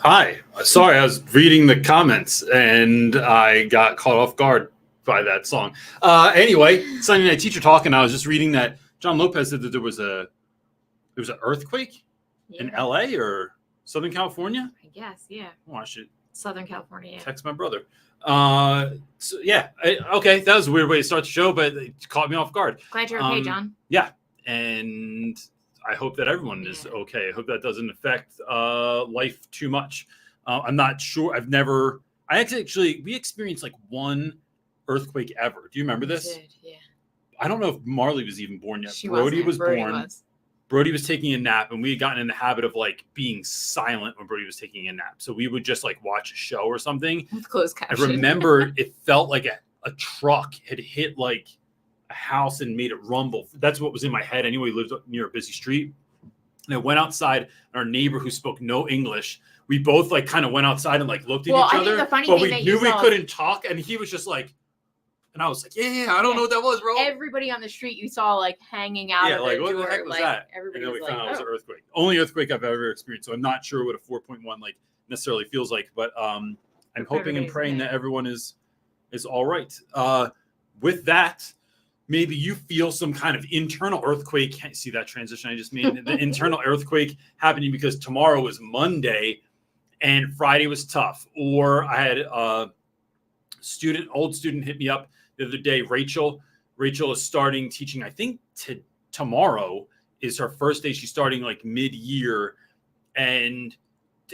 Hi. Sorry, I was reading the comments and I got caught off guard by that song. Anyway, Sunday Night Teacher Talk, and I was just reading that John Lopez said that there was an earthquake in LA or Southern California. I guess, yeah. Oh, I should Southern California. Yeah. text my brother. Okay, that was a weird way to start the show, but it caught me off guard. Glad you're okay, John. Yeah, and I hope that everyone is okay. I hope that doesn't affect life too much. I'm not sure. We experienced like one earthquake ever. Do you remember this? Did, yeah. I don't know if Marley was even born yet. Brody was born. Was. Brody was taking a nap, and we had gotten in the habit of like being silent when Brody was taking a nap. So we would just like watch a show or something. With closed caption. I remember it felt like a truck had hit like a house and made it rumble. That's what was in my head. Anyway, we lived near a busy street. And I went outside, and our neighbor who spoke no English, we both like kind of went outside and like looked at each other. But we knew we couldn't talk, and he was just like, and I was like, yeah, I don't know what that was, bro. Everybody on the street you saw like hanging out of the door. What the heck was that? Everybody and then was we found out it was an earthquake. Only earthquake I've ever experienced. So I'm not sure what a 4.1 like necessarily feels like, but I'm hoping and praying that everyone is all right. With that, maybe you feel some kind of internal earthquake. Can't see that transition I just made. The internal earthquake happening because tomorrow is Monday and Friday was tough. Or I had a old student hit me up the other day. Rachel is starting teaching. I think tomorrow is her first day. She's starting like mid-year and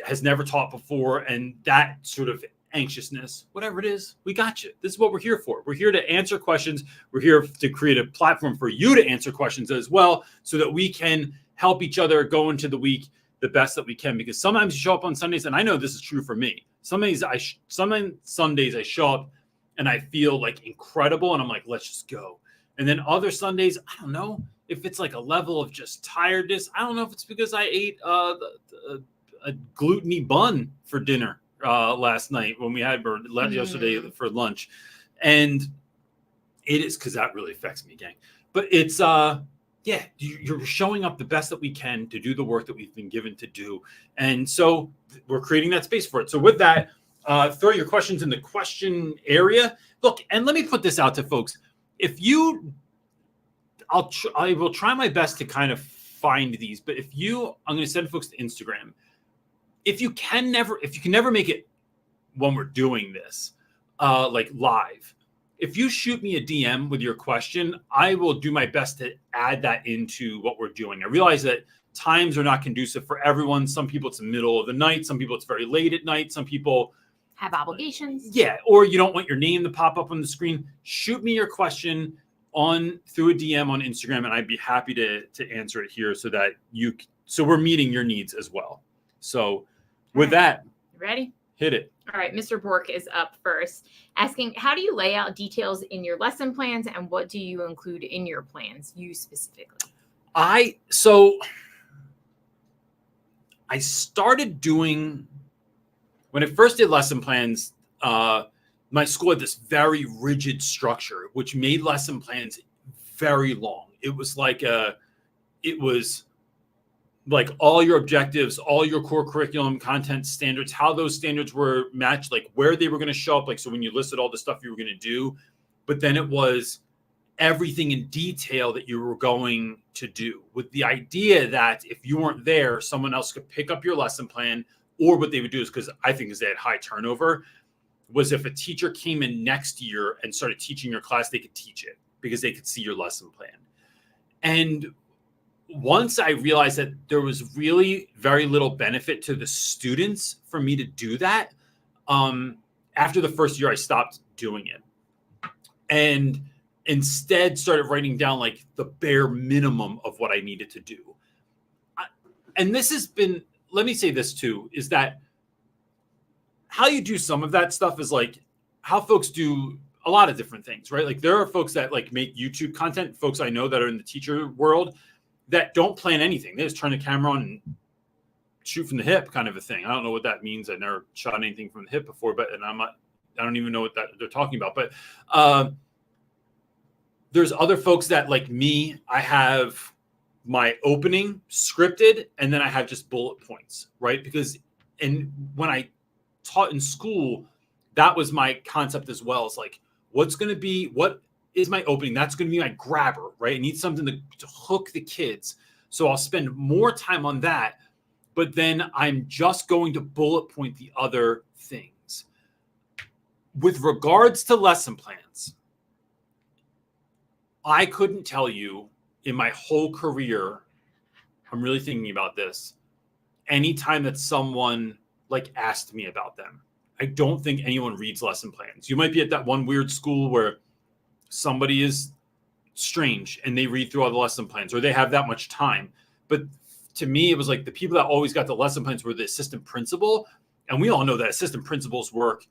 has never taught before. And that sort of anxiousness, whatever it is, we got you. This is what we're here for. We're here to answer questions. We're here to create a platform for you to answer questions as well, so that we can help each other go into the week the best that we can. Because sometimes you show up on Sundays, and I know this is true for me. Sundays I show up and I feel like incredible, and I'm like, let's just go. And then other Sundays, I don't know if it's like a level of just tiredness. I don't know if it's because I ate a gluten-y bun for dinner last night when we had yesterday for lunch, and it is because that really affects me, gang. But it's you're showing up the best that we can to do the work that we've been given to do, and so we're creating that space for it. So with that, throw your questions in the question area. Look, and let me put this out to folks. I will try my best to kind of find these, but I'm going to send folks to Instagram. If you can never make it when we're doing this, like live, if you shoot me a DM with your question, I will do my best to add that into what we're doing. I realize that times are not conducive for everyone. Some people it's the middle of the night. Some people it's very late at night. Some people have obligations. Or you don't want your name to pop up on the screen. Shoot me your question through a DM on Instagram, and I'd be happy to answer it here so that we're meeting your needs as well. So with that, you ready? Hit it. All right, Mr. Bork is up first, asking, how do you lay out details in your lesson plans, and what do you include in your plans, you specifically? I started doing, when I first did lesson plans, my school had this very rigid structure, which made lesson plans very long. It was like all your objectives, all your core curriculum content standards, how those standards were matched, like where they were going to show up. Like, so when you listed all the stuff you were going to do, but then it was everything in detail that you were going to do, with the idea that if you weren't there, someone else could pick up your lesson plan. Or what they would do is, because I think is they had high turnover, was if a teacher came in next year and started teaching your class, they could teach it because they could see your lesson plan. And once I realized that there was really very little benefit to the students for me to do that, after the first year, I stopped doing it and instead started writing down like the bare minimum of what I needed to do. And this has been, let me say this too, is that how you do some of that stuff is like how folks do a lot of different things, right? Like there are folks that like make YouTube content, folks I know that are in the teacher world that don't plan anything. They just turn the camera on and shoot from the hip kind of a thing. I don't know what that means. I never shot anything from the hip before, I don't even know what that they're talking about. But there's other folks that like me, I have my opening scripted and then I have just bullet points, right? Because and when I taught in school, that was my concept as well. It's like, what is my opening? That's going to be my grabber, right? I need something to hook the kids. So I'll spend more time on that, but then I'm just going to bullet point the other things. With regards to lesson plans, I couldn't tell you in my whole career, I'm really thinking about this, anytime that someone like asked me about them. I don't think anyone reads lesson plans. You might be at that one weird school where somebody is strange and they read through all the lesson plans, or they have that much time. But to me, it was like the people that always got the lesson plans were the assistant principal. And we all know that assistant principals work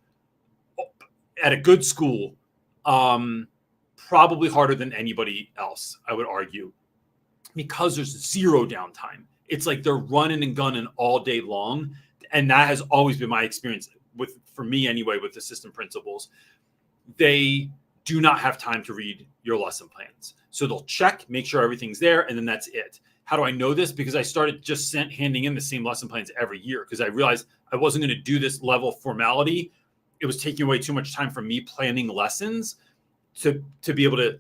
at a good school probably harder than anybody else, I would argue, because there's zero downtime. It's like they're running and gunning all day long. And that has always been my experience for me anyway, with assistant principals. They do not have time to read your lesson plans. So they'll check, make sure everything's there, and then that's it. How do I know this? Because I started just handing in the same lesson plans every year, because I realized I wasn't going to do this level of formality. It was taking away too much time from me planning lessons to be able to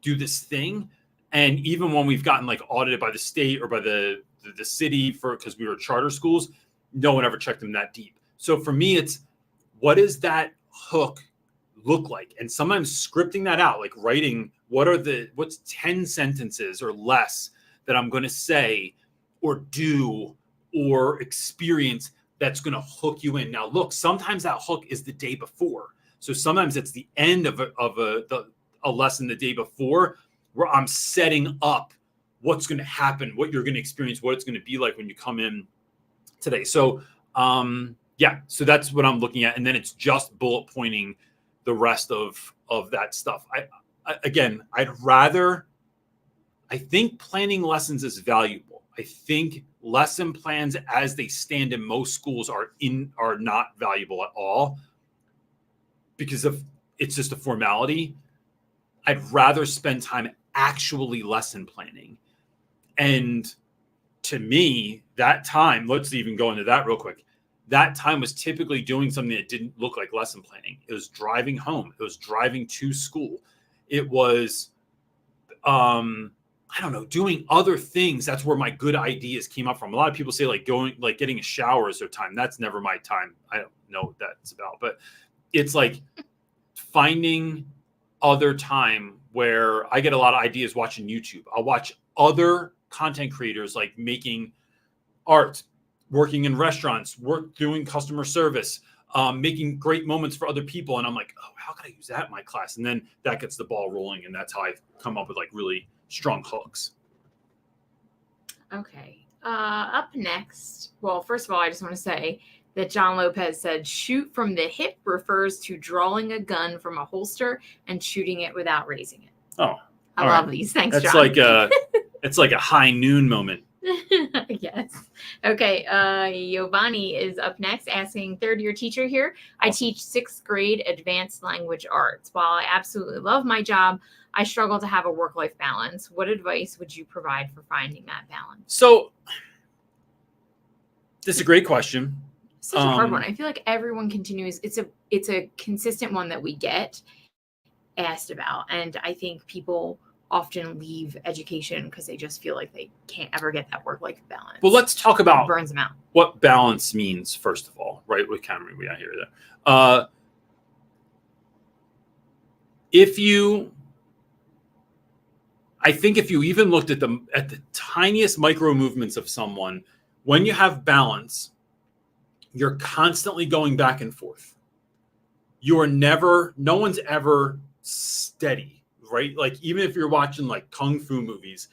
do this thing. And even when we've gotten like audited by the state or by the city because we were charter schools, no one ever checked them that deep. So for me, it's what does that hook look like? And sometimes scripting that out, like writing what's 10 sentences or less that I'm going to say or do or experience that's going to hook you in. Now, look, sometimes that hook is the day before. So sometimes it's the end of a lesson the day before, where I'm setting up what's going to happen, what you're going to experience, what it's going to be like when you come in today. So, so that's what I'm looking at. And then it's just bullet pointing the rest of that stuff. I think planning lessons is valuable. I think lesson plans as they stand in most schools are not valuable at all, because it's just a formality. I'd rather spend time actually lesson planning. And to me, that time, let's even go into that real quick. That time was typically doing something that didn't look like lesson planning. It was driving home. It was driving to school. It was, doing other things. That's where my good ideas came up from. A lot of people say getting a shower is their time. That's never my time. I don't know what that's about, but it's like finding other time where I get a lot of ideas watching YouTube. I'll watch other content creators like making art, working in restaurants, doing customer service, making great moments for other people. And I'm like, oh, how can I use that in my class? And then that gets the ball rolling. And that's how I've come up with like really strong hooks. Okay. Up next. Well, first of all, I just want to say that John Lopez said shoot from the hip refers to drawing a gun from a holster and shooting it without raising it. Oh, I love these. Thanks, that's John. It's like a high noon moment. Yes. Okay. Giovanni is up next, asking, third-year teacher here. I teach 6th grade advanced language arts. While I absolutely love my job, I struggle to have a work-life balance. What advice would you provide for finding that balance? So this is a great question. Such a hard one. I feel like everyone continues. It's a consistent one that we get asked about. And I think people often leave education because they just feel like they can't ever get that work-life balance. Well, let's talk about it burns them out. What balance means, first of all, right? What kind of we got here? I think if you even looked at the tiniest micro movements of someone, when you have balance, you're constantly going back and forth. No one's ever steady, right? Like even if you're watching like Kung Fu movies,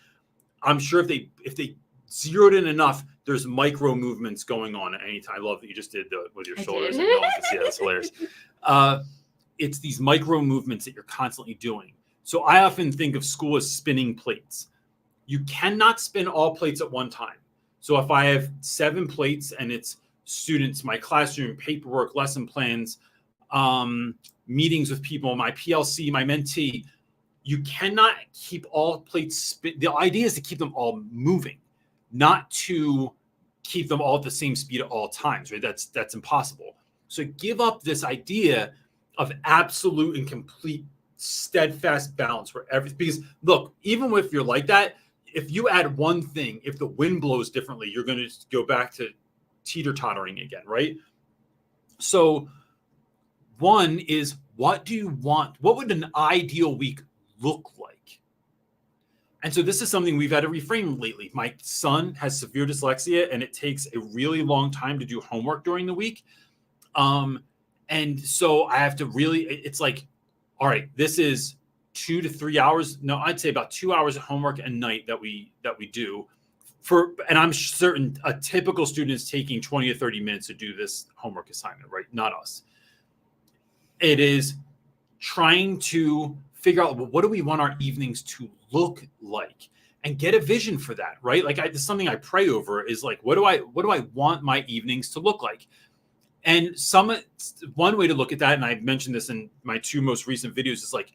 I'm sure if they zeroed in enough, there's micro movements going on at any time. I love that you just did with your shoulders. And no one can see that. That's hilarious. It's these micro movements that you're constantly doing. So I often think of school as spinning plates. You cannot spin all plates at one time. So if I have 7 plates and it's students, my classroom, paperwork, lesson plans, meetings with people, my PLC, my mentee, you cannot keep all plates spin. The idea is to keep them all moving, not to keep them all at the same speed at all times, right? That's impossible. So give up this idea of absolute and complete steadfast balance where everything, because look, even if you're like that, if you add one thing, if the wind blows differently, you're going to go back to teeter-tottering again, right? So one is, what do you want? What would an ideal week look like? And so this is something we've had to reframe lately. My son has severe dyslexia, and it takes a really long time to do homework during the week. And so I have to really, it's like, all right, this is 2 to 3 hours. No, I'd say about 2 hours of homework a night that we do for, and I'm certain a typical student is taking 20 to 30 minutes to do this homework assignment, right? Not us. It is trying to figure out, well, what do we want our evenings to look like, and get a vision for that, right? Like it's something I pray over is like, what do I want my evenings to look like? And one way to look at that, and I mentioned this in my 2 most recent videos, is like,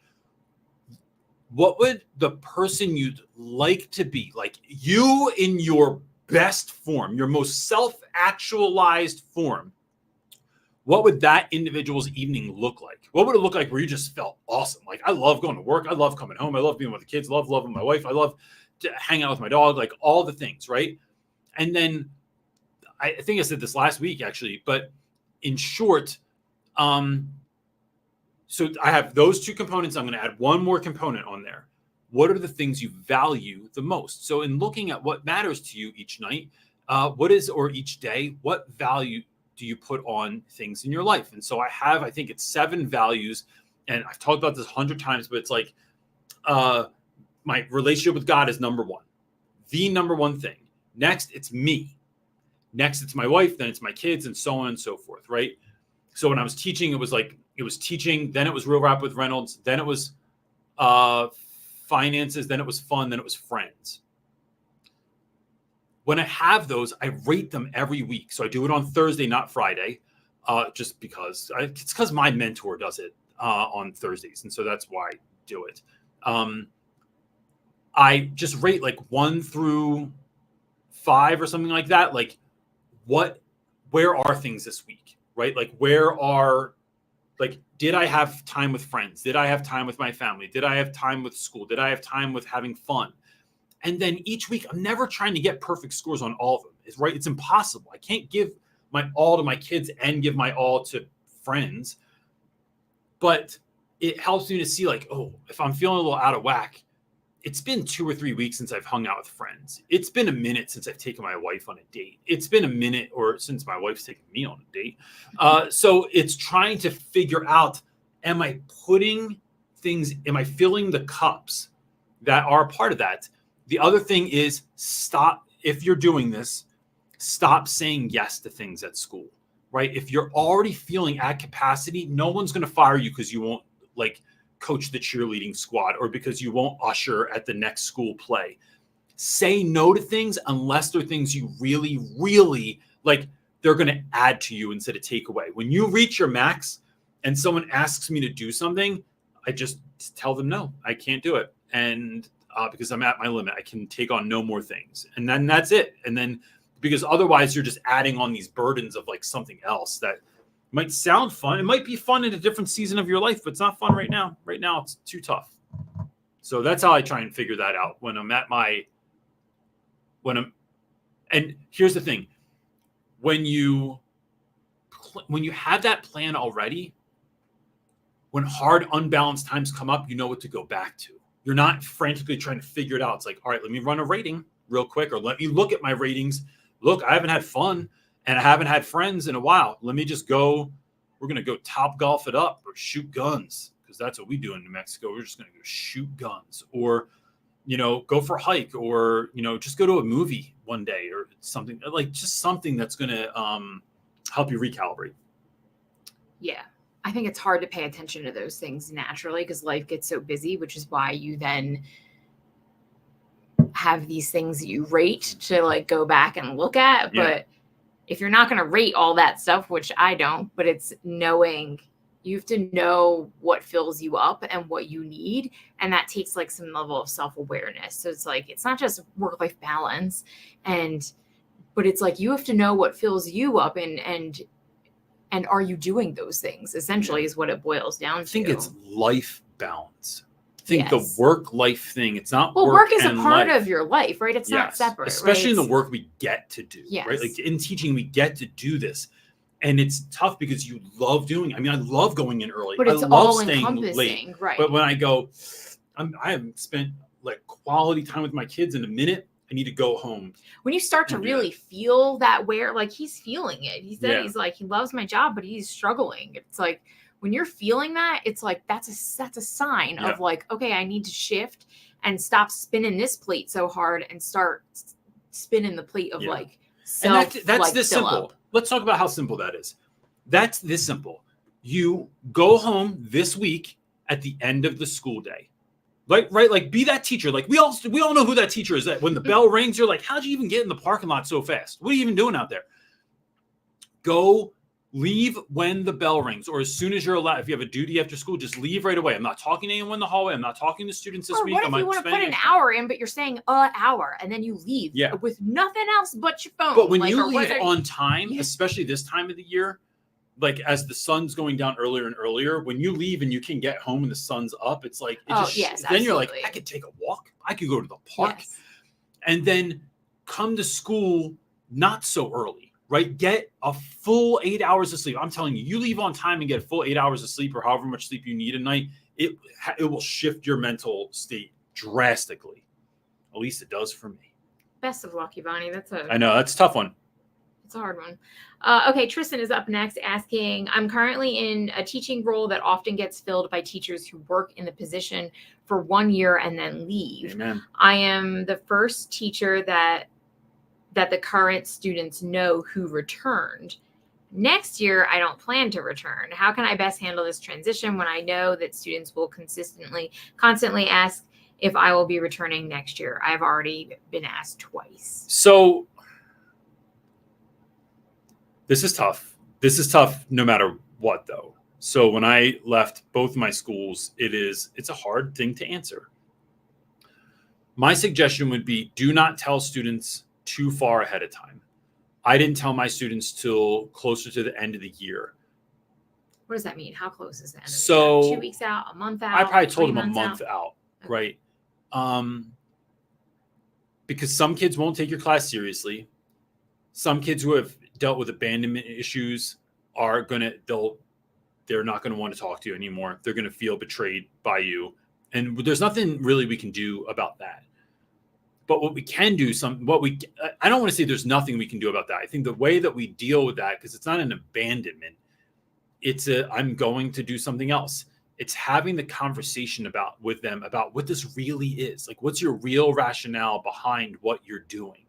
what would the person you'd like to be, like you in your best form, your most self-actualized form, what would that individual's evening look like? What would it look like where you just felt awesome? Like, I love going to work. I love coming home. I love being with the kids. I love loving my wife. I love to hang out with my dog, like all the things, right? And then I think I said this last week, actually, but in short, so I have those 2 components. I'm going to add one more component on there. What are the things you value the most? So in looking at what matters to you each night, or each day, what value do you put on things in your life? And so I think it's 7 values, and I've talked about this 100 times, but it's like, my relationship with God is number 1, the number 1 thing. Next, it's me. Next, it's my wife. Then it's my kids, and so on and so forth, right? So when I was teaching, it was teaching, then it was Real Rap with Reynolds, then it was finances, then it was fun, then it was friends. When I have those, I rate them every week. So I do it on Thursday, not Friday, just because it's because my mentor does it on Thursdays. And so that's why I do it. I just rate like 1 through 5 or something like that. Like, where are things this week, right? Like, did I have time with friends? Did I have time with my family? Did I have time with school? Did I have time with having fun? And then each week, I'm never trying to get perfect scores on all of them. It's impossible. I can't give my all to my kids and give my all to friends. But it helps me to see, like, oh, if I'm feeling a little out of whack, it's been 2 or 3 weeks since I've hung out with friends. It's been a minute since I've taken my wife on a date. It's been a minute or since my wife's taken me on a date. So it's trying to figure out, am I filling the cups that are a part of that? The other thing is, if you're doing this, stop saying yes to things at school, right? If you're already feeling at capacity, no one's going to fire you because you won't coach the cheerleading squad or because you won't usher at the next school play. Say no to things unless they're things you really, really like, they're going to add to you instead of take away. When you reach your max and someone asks me to do something, I just tell them, no, I can't do it. And because I'm at my limit, I can take on no more things. And then that's it. And then, because otherwise you're just adding on these burdens of like something else that might sound fun. It might be fun in a different season of your life, but it's not fun right now. Right now, it's too tough. So that's how I try and figure that out and here's the thing. When you have that plan already, when hard, unbalanced times come up, you know what to go back to. You're not frantically trying to figure it out. It's like, all right, let me run a rating real quick, or let me look at my ratings. Look, I haven't had fun. And I haven't had friends in a while. Let me just go. We're going to go top golf it up or shoot guns, because that's what we do in New Mexico. We're just going to go shoot guns, or, go for a hike, or, just go to a movie one day or something, like just something that's going to help you recalibrate. Yeah. I think it's hard to pay attention to those things naturally because life gets so busy, which is why you then have these things that you rate to go back and look at. Yeah. But if you're not going to rate all that stuff, which I don't, but it's knowing, you have to know what fills you up and what you need. And that takes some level of self-awareness. So it's it's not just work-life balance and but it's like, you have to know what fills you up, and are you doing those things, essentially, is what it boils down to. I think it's life balance. I think the Yes. work-life thing, it's not Well, work is a and part life. of your life, right? It's not Yes. separate, Especially right? in the work we get to do, right? Yes. Like in teaching, we get to do this. And it's tough because you love doing it. I mean, I love going in early. But it's I love all staying encompassing, late. right? But when I go, I haven't spent like quality time with my kids in a minute. I need to go home. When you start to and do really that. feel that, where like he's feeling it. He said Yeah. he's like, he loves my job, but he's struggling. It's like, when you're feeling that, it's like, that's a sign Yeah. of like, okay, I need to shift and stop spinning this plate so hard and start spinning the plate of Yeah. like And self. that's like, this fill simple. up. Let's talk about how simple that is. That's this simple. You go home this week at the end of the school day. Like, right? Like, be that teacher. Like, we all know who that teacher is. That when the bell rings, you're like, how'd you even get in the parking lot so fast? What are you even doing out there? Go leave when the bell rings, or as soon as you're allowed. If you have a duty after school, just leave right away. I'm not talking to anyone in the hallway. I'm not talking to students this Or week. what if you want to put an hour in, but you're saying an hour, and then you leave with nothing else but your phone. But when like, you leave on time, Yeah. especially this time of the year, like as the sun's going down earlier and earlier, when you leave and you can get home and the sun's up, it's like, then you're like, I could take a walk. I could go to the park. Yes. And then come to school not so early, right? Get a full 8 hours of sleep. I'm telling you, you leave on time and get a full 8 hours of sleep, or however much sleep you need a night, it will shift your mental state drastically. At least it does for me. Best of luck, Ivani. I know, that's a tough one. It's a hard one. Okay, Tristan is up next asking, I'm currently in a teaching role that often gets filled by teachers who work in the position for 1 year and then leave. Amen. I am the first teacher that the current students know who returned. Next year, I don't plan to return. How can I best handle this transition when I know that students will constantly ask if I will be returning next year? I've already been asked twice. So this is tough. This is tough no matter what, though. So when I left both my schools, it's a hard thing to answer. My suggestion would be, do not tell students too far ahead of time. I didn't tell my students till closer to the end of the year. What does that mean? How close is that? So 2 weeks out, a month out? I probably told 3 them a months month out, right? Because some kids won't take your class seriously. Some kids who have dealt with abandonment issues they're not going to want to talk to you anymore. They're going to feel betrayed by you. And there's nothing really we can do about that. But what we can do, I don't want to say there's nothing we can do about that. I think the way that we deal with that, because it's not an abandonment, I'm going to do something else. It's having the conversation with them about what this really is. Like, what's your real rationale behind what you're doing?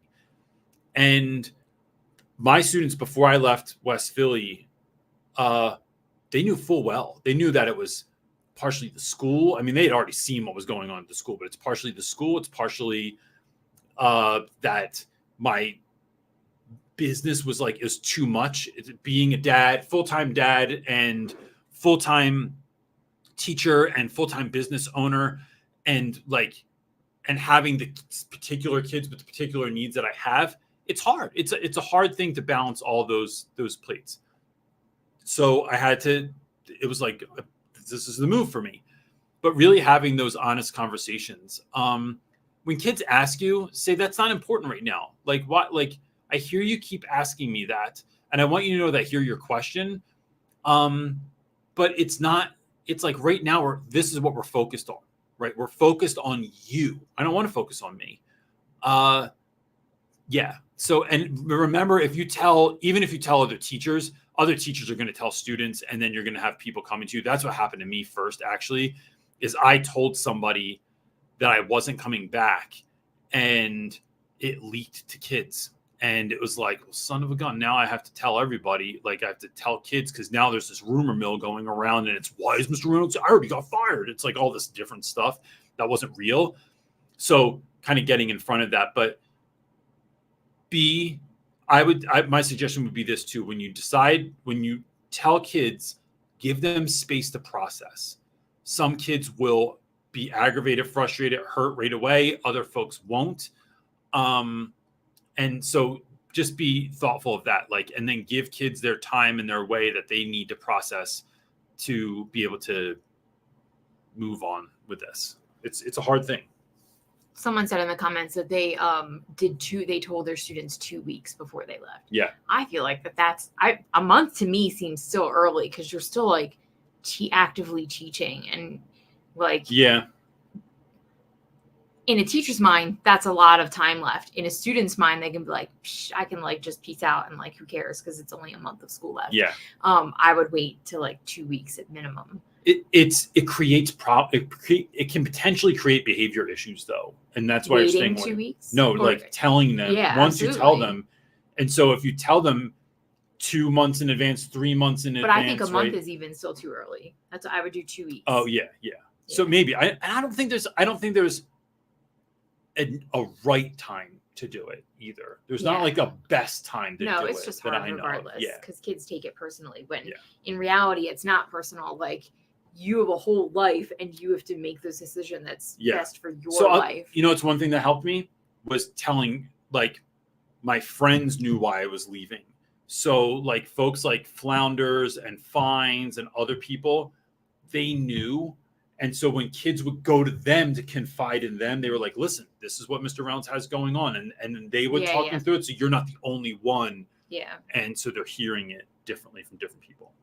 And my students, before I left West Philly, they knew full well. They knew that it was partially the school. I mean, they had already seen what was going on at the school, but it's partially the school. It's partially that my business was like, it was too much. Being a dad, full-time dad, and full-time teacher and full-time business owner, and having the particular kids with the particular needs that I have, it's hard. It's a hard thing to balance all those plates. So I had to, it was like, this is the move for me. But really having those honest conversations. When kids ask you, say, that's not important right now. Like, what? Like, I hear you keep asking me that, and I want you to know that I hear your question. But it's not, it's like right now, this is what we're focused on, right? We're focused on you. I don't want to focus on me. Yeah. So, and remember, even if you tell other teachers are going to tell students, and then you're going to have people coming to you. That's what happened to me first, actually, is I told somebody that I wasn't coming back, and it leaked to kids. And it was like, well, son of a gun. Now I have to tell everybody, like I have to tell kids, because now there's this rumor mill going around, and it's, why is Mr. Reynolds? I already got fired. It's like all this different stuff that wasn't real. So kind of getting in front of that. But my suggestion would be this too. When you tell kids, give them space to process. Some kids will be aggravated, frustrated, hurt right away. Other folks won't. And so just be thoughtful of that, like, and then give kids their time and their way that they need to process to be able to move on with this. It's a hard thing. Someone said in the comments that they they told their students 2 weeks before they left. Yeah. I feel like that's a month to me seems still early, because you're still like actively teaching, and like, yeah, in a teacher's mind, that's a lot of time left. In a student's mind, they can be like, I can like just peace out and like, who cares? Because it's only a month of school left. Yeah. I would wait till like 2 weeks at minimum. It creates it can potentially create behavior issues though, and that's why you're staying 2 weeks. No, like telling them once you tell them, and so if you tell them 2 months in advance, 3 months in advance, but I think a month is even still too early. That's what I would do 2 weeks. Oh yeah. So maybe I don't think there's a right time to do it either. There's not like a best time to do it. No, it's just hard regardless, because kids take it personally. When in reality, it's not personal. Like, you have a whole life, and you have to make this decision that's best for your life. You know, it's one thing that helped me was telling, like, my friends knew why I was leaving. So like folks like Flounders and Fines and other people, they knew. And so when kids would go to them to confide in them, they were like, listen, this is what Mr. Reynolds has going on. And they would talk them through it. So you're not the only one. Yeah. And so they're hearing it differently from different people.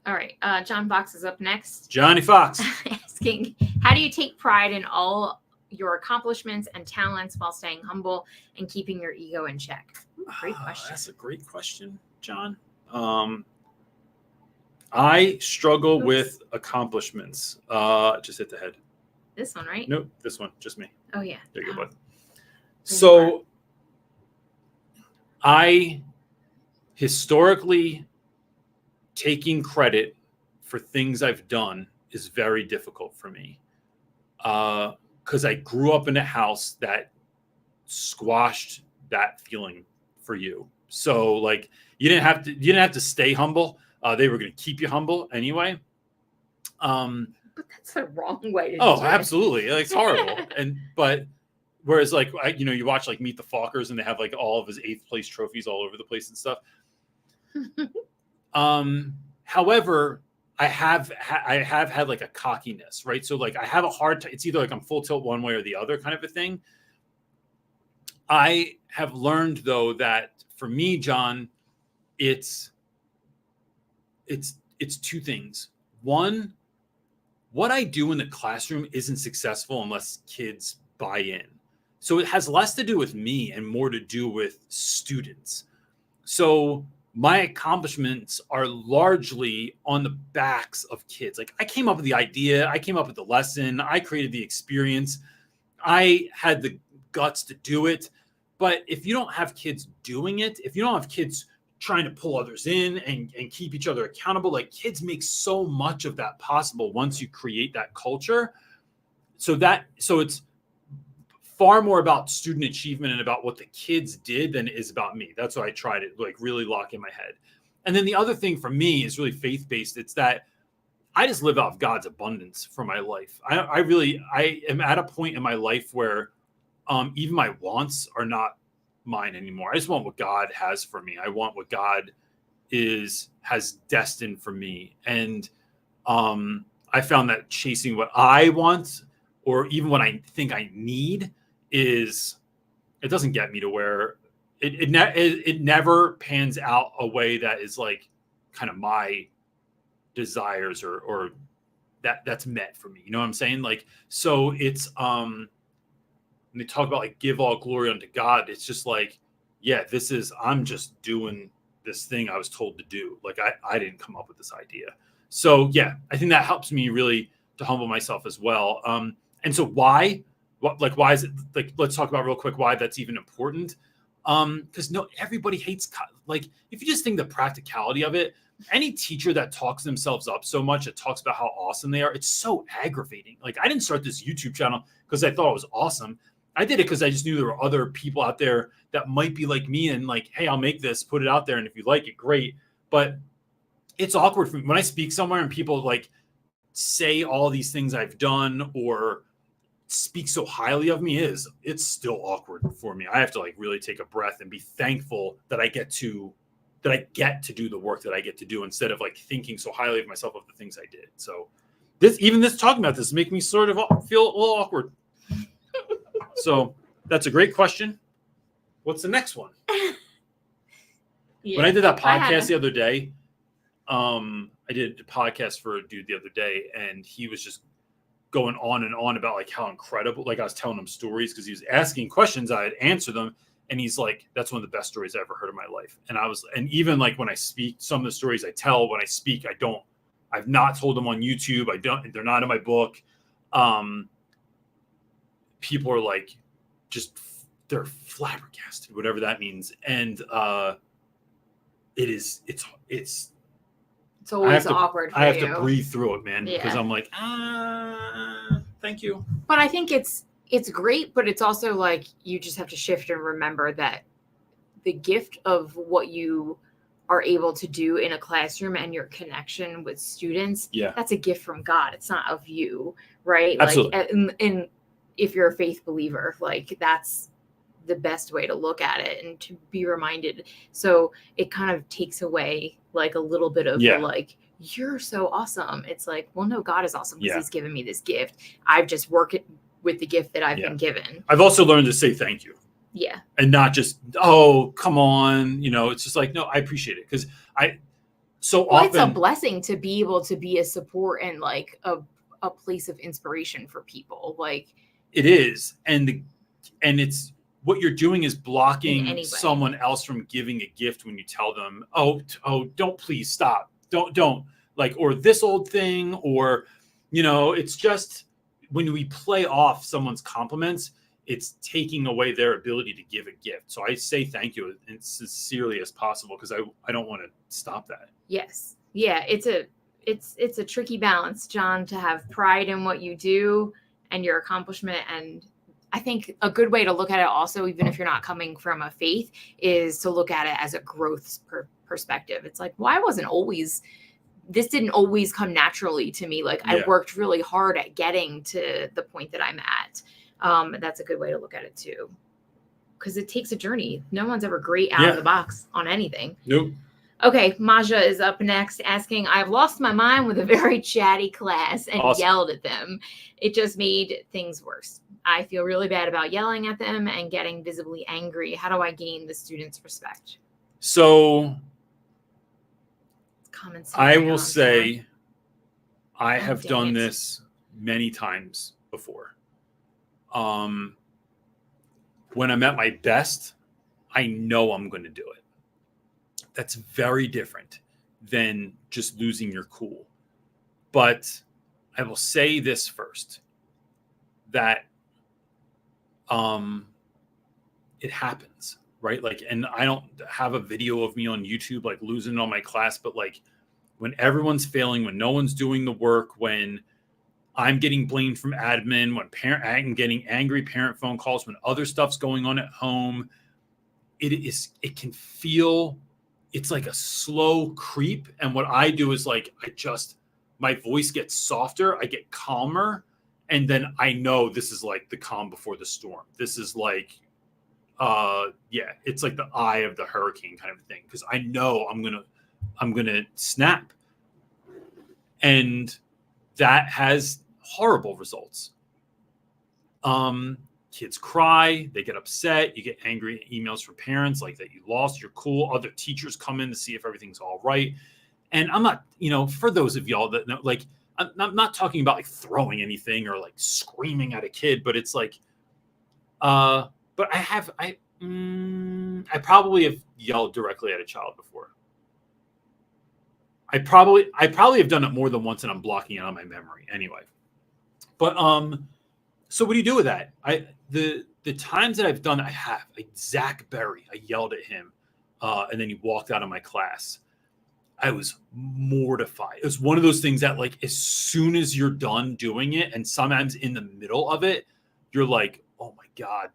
All right. John Fox is up next. Johnny Fox. Asking, how do you take pride in all your accomplishments and talents while staying humble and keeping your ego in check? Ooh, great question. That's a great question, John. I struggle with accomplishments. Just hit the head. This one, right? Nope, this one, just me. Oh, yeah. There you go, bud. So I historically, taking credit for things I've done is very difficult for me. Because I grew up in a house that squashed that feeling for you. So like you didn't have to stay humble. They were going to keep you humble anyway. But that's the wrong way to do it. Absolutely. Like, it's horrible. But whereas like, you watch like Meet the Fockers and they have like all of his 8th place trophies all over the place and stuff. However, I have had like a cockiness, right? So like I have a hard time. It's either like I'm full tilt one way or the other kind of a thing. I have learned though that for me, John, it's two things. One, what I do in the classroom isn't successful unless kids buy in. So it has less to do with me and more to do with students. So my accomplishments are largely on the backs of kids. Like I came up with the idea, I came up with the lesson, I created the experience, I had the guts to do it. But if you don't have kids doing it, if you don't have kids trying to pull others in and keep each other accountable, like kids make so much of that possible once you create that culture. So it's far more about student achievement and about what the kids did than it is about me. That's why I try to like really lock in my head. And then the other thing for me is really faith-based. It's that I just live off God's abundance for my life. I am at a point in my life where even my wants are not mine anymore. I just want what God has for me. I want what God has destined for me. And I found that chasing what I want or even what I think I need it doesn't get me to where it never pans out a way that is like kind of my desires or that's met for me. You know what I'm saying? Like, so it's, when they talk about like, give all glory unto God, it's just like, yeah, I'm just doing this thing I was told to do. Like I didn't come up with this idea. So yeah, I think that helps me really to humble myself as well. And so why is it like, let's talk about real quick why that's even important. Because everybody hates, like, if you just think the practicality of it, any teacher that talks themselves up so much, it talks about how awesome they are. It's so aggravating. Like I didn't start this YouTube channel because I thought it was awesome. I did it because I just knew there were other people out there that might be like me and like, hey, I'll make this, put it out there. And if you like it, great. But it's awkward for me when I speak somewhere and people like say all these things I've done or speaks so highly of me it's still awkward for me. I have to like really take a breath and be thankful that I get to do the work that I get to do instead of like thinking so highly of myself of the things I did. So this talking about this make me sort of feel a little awkward. So that's a great question. What's the next one? Yeah. When I did that podcast the other day, I did a podcast for a dude the other day, and he was just going on and on about like how incredible, like I was telling him stories because he was asking questions, I'd answer them. And he's like, that's one of the best stories I ever heard in my life. And even like when I speak, some of the stories I tell when I speak, I've not told them on YouTube. They're not in my book. People are like, they're flabbergasted, whatever that means. And it's always awkward for you. I have to breathe through it, man, because I'm like, thank you. But I think it's great, but it's also like you just have to shift and remember that the gift of what you are able to do in a classroom and your connection with students, that's a gift from God. It's not of you, right? Absolutely. Like, and if you're a faith believer, like that's the best way to look at it and to be reminded. So it kind of takes away like a little bit of the like, you're so awesome. It's like, well, no, God is awesome because he's given me this gift. I've just worked with the gift that I've been given. I've also learned to say thank you. Yeah. And not just, oh, come on. It's just like, no, I appreciate it. Because often it's a blessing to be able to be a support and like a place of inspiration for people. Like it is. And it's what you're doing is blocking someone else from giving a gift when you tell them, oh, don't please stop. Don't like, or this old thing, or, it's just when we play off someone's compliments, it's taking away their ability to give a gift. So I say thank you as sincerely as possible because I don't want to stop that. Yes. Yeah. It's a tricky balance, John, to have pride in what you do and your accomplishment. And I think a good way to look at it also, even if you're not coming from a faith, is to look at it as a growth perspective. It's like, well, this didn't always come naturally to me. Like I worked really hard at getting to the point that I'm at. That's a good way to look at it too. Because it takes a journey. No one's ever great out of the box on anything. Nope. Okay, Maja is up next asking, I've lost my mind with a very chatty class and yelled at them. It just made things worse. I feel really bad about yelling at them and getting visibly angry. How do I gain the students' respect? So I will say say I have done this many times before. When I'm at my best, I know I'm going to do it. That's very different than just losing your cool. But I will say this first, that it happens, right? Like, and I don't have a video of me on YouTube, like losing all my class, but like when everyone's failing, when no one's doing the work, when I'm getting blamed from admin, when I'm getting angry parent phone calls, when other stuff's going on at home, it can feel, it's like a slow creep. And what I do is like, my voice gets softer, I get calmer. And then I know this is like the calm before the storm. This is like, it's like the eye of the hurricane kind of thing. Cause I know I'm going to snap. And that has horrible results. Kids cry, they get upset, you get angry emails from parents like that you lost your cool. Other teachers come in to see if everything's all right. And I'm not, for those of y'all that know, like, I'm not talking about like throwing anything or like screaming at a kid, but it's like, but I probably have yelled directly at a child before. I probably have done it more than once, and I'm blocking it on my memory anyway. But so what do you do with that? The times that I've done, I have like Zach Berry. I yelled at him, and then he walked out of my class. I was mortified. It was one of those things that like as soon as you're done doing it, and sometimes in the middle of it, you're like, oh my God,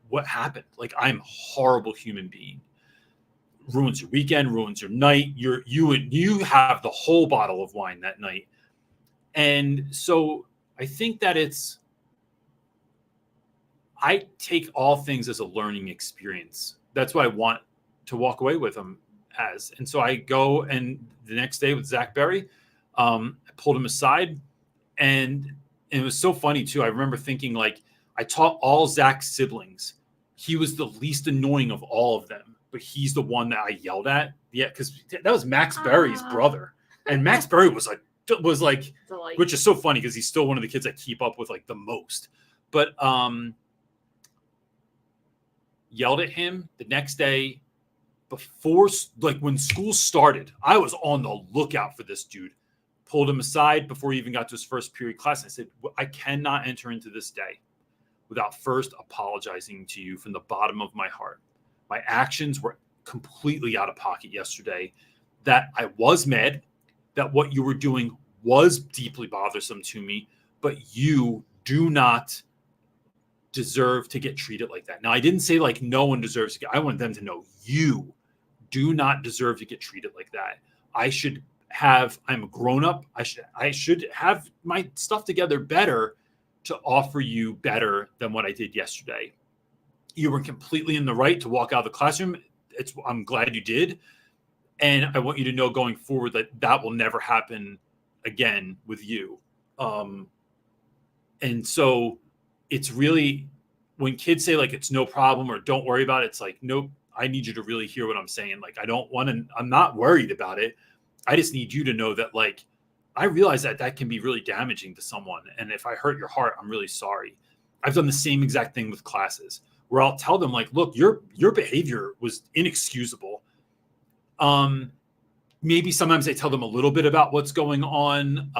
what happened? Like I'm a horrible human being. Ruins your weekend, ruins your night. You have the whole bottle of wine that night. And so I think that I take all things as a learning experience. That's what I want to walk away with them as. And so I go, and the next day with Zach Berry, I pulled him aside, and it was so funny too. I remember thinking, like, I taught all Zach's siblings. He was the least annoying of all of them, but he's the one that I yelled at. Yeah, because that was Max Berry's brother, and Max Berry was like, which is so funny because he's still one of the kids I keep up with like the most. But yelled at him the next day before, like when school started. I was on the lookout for this dude. Pulled him aside before he even got to his first period class. I said, I cannot enter into this day without first apologizing to you from the bottom of my heart. My actions were completely out of pocket yesterday, that I was mad, that what you were doing was deeply bothersome to me, but you do not deserve to get treated like that. Now, I didn't say like no one deserves to get, I want them to know you do not deserve to get treated like that. I'm a grown up. I should have my stuff together better to offer you better than what I did yesterday. You were completely in the right to walk out of the classroom. I'm glad you did. And I want you to know going forward that will never happen again with you. And so it's really, when kids say like, it's no problem or don't worry about it, it's like, nope, I need you to really hear what I'm saying. Like, I'm not worried about it. I just need you to know that, like, I realize that can be really damaging to someone. And if I hurt your heart, I'm really sorry. I've done the same exact thing with classes where I'll tell them like, look, your behavior was inexcusable. Maybe sometimes I tell them a little bit about what's going on.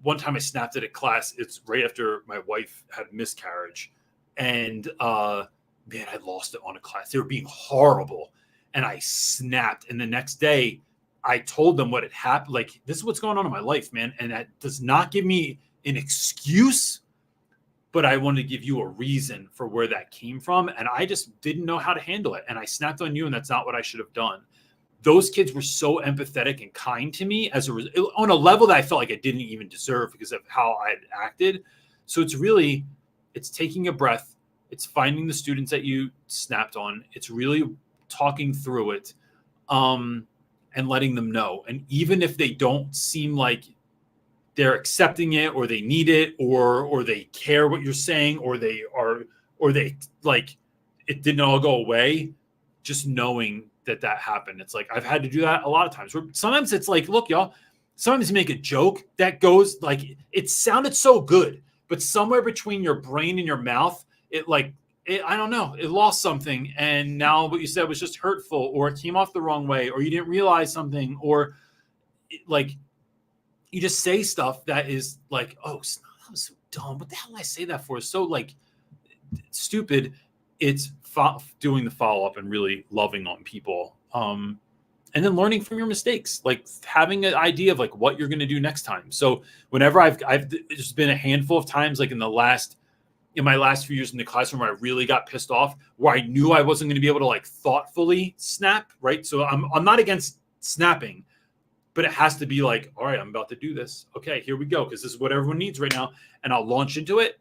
One time I snapped at a class. It's right after my wife had miscarriage. And man, I lost it on a class. They were being horrible. And I snapped. And the next day I told them what had happened. Like, this is what's going on in my life, man. And that does not give me an excuse, but I wanted to give you a reason for where that came from. And I just didn't know how to handle it. And I snapped on you, and that's not what I should have done. Those kids were so empathetic and kind to me on a level that I felt like I didn't even deserve because of how I had acted. So it's taking a breath. It's finding the students that you snapped on. It's really talking through it, and letting them know. And even if they don't seem like they're accepting it, or they need it, or they care what you're saying, or they like, it didn't all go away, just knowing that happened. It's like, I've had to do that a lot of times. Sometimes it's like, look, y'all, sometimes you make a joke that goes like, it sounded so good, but somewhere between your brain and your mouth, I don't know, it lost something. And now what you said was just hurtful, or it came off the wrong way, or you didn't realize something, or like, you just say stuff that is like, oh, that was so dumb. What the hell did I say that for? It's so like stupid. It's doing the follow-up and really loving on people. And then learning from your mistakes, like having an idea of like what you're going to do next time. So whenever there's been a handful of times, like in my last few years in the classroom, where I really got pissed off, where I knew I wasn't going to be able to like thoughtfully snap. Right. So I'm not against snapping, but it has to be like, all right, I'm about to do this. Okay, here we go. Because this is what everyone needs right now. And I'll launch into it.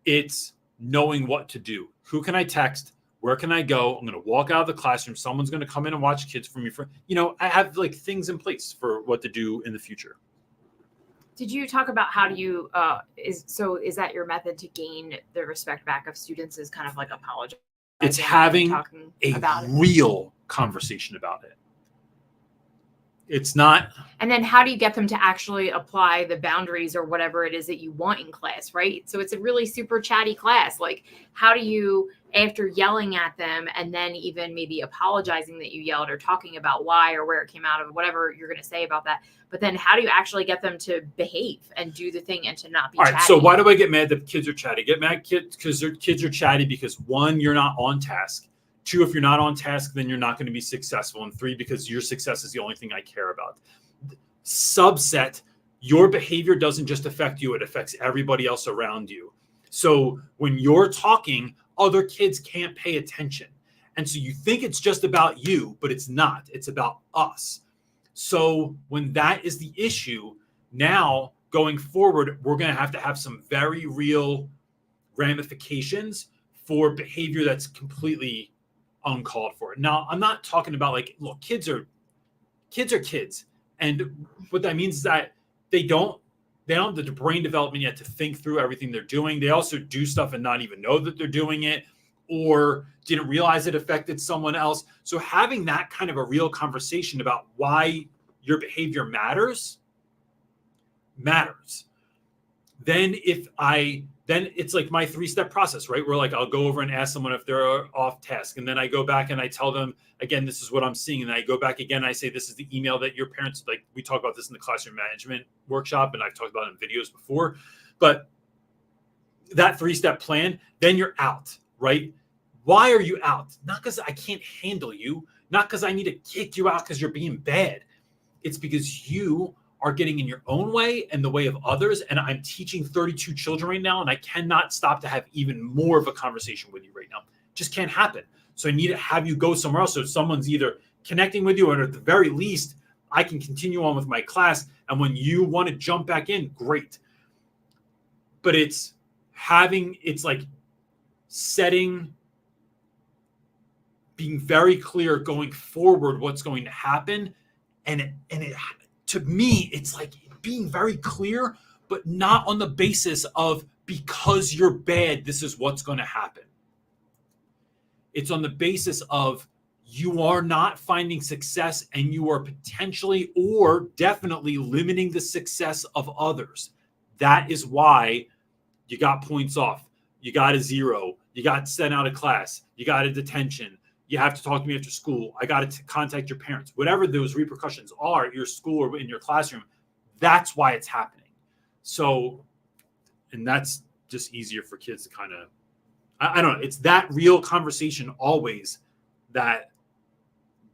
It's knowing what to do. Who can I text? Where can I go? I'm going to walk out of the classroom. Someone's going to come in and watch kids for me. I have like things in place for what to do in the future. Did you talk about how do you, is that your method to gain the respect back of students, is kind of like apologizing? It's having a real conversation about it. It's not. And then how do you get them to actually apply the boundaries or whatever it is that you want in class, right? So it's a really super chatty class. Like, how do you, after yelling at them and then even maybe apologizing that you yelled, or talking about why or where it came out of, whatever you're going to say about that, but then how do you actually get them to behave and do the thing and to not be all chatty? Right, so why do I get mad that kids are chatty? Get mad because kids are chatty because, one, you're not on task. 2, if you're not on task, then you're not going to be successful. And 3, because your success is the only thing I care about. Subset, your behavior doesn't just affect you, it affects everybody else around you. So when you're talking, other kids can't pay attention. And so you think it's just about you, but it's not. It's about us. So when that is the issue, now going forward, we're going to have some very real ramifications for behavior that's completely uncalled for. Now, I'm not talking about like, look, kids are kids. And what that means is that they don't have the brain development yet to think through everything they're doing. They also do stuff and not even know that they're doing it, or didn't realize it affected someone else. So having that kind of a real conversation about why your behavior matters. Then it's like my 3-step process, right? Where like, I'll go over and ask someone if they're off task. And then I go back and I tell them, again, this is what I'm seeing. And I go back again, and I say, this is the email that your parents, like we talk about this in the classroom management workshop, and I've talked about it in videos before, but that 3-step plan, then you're out, right? Why are you out? Not because I can't handle you, not because I need to kick you out because you're being bad. It's because you are getting in your own way and the way of others. And I'm teaching 32 children right now, and I cannot stop to have even more of a conversation with you right now. Just can't happen. So I need to have you go somewhere else. So someone's either connecting with you, or at the very least, I can continue on with my class. And when you want to jump back in, great. But it's like setting, being very clear going forward what's going to happen. And to me, it's like being very clear, but not on the basis of because you're bad, this is what's going to happen. It's on the basis of you are not finding success, and you are potentially or definitely limiting the success of others. That is why you got points off. You got a 0. You got sent out of class. You got a detention. You have to talk to me after school. I got to contact your parents. Whatever those repercussions are at your school or in your classroom, that's why it's happening. So, and that's just easier for kids to kind of, I don't know. It's that real conversation always that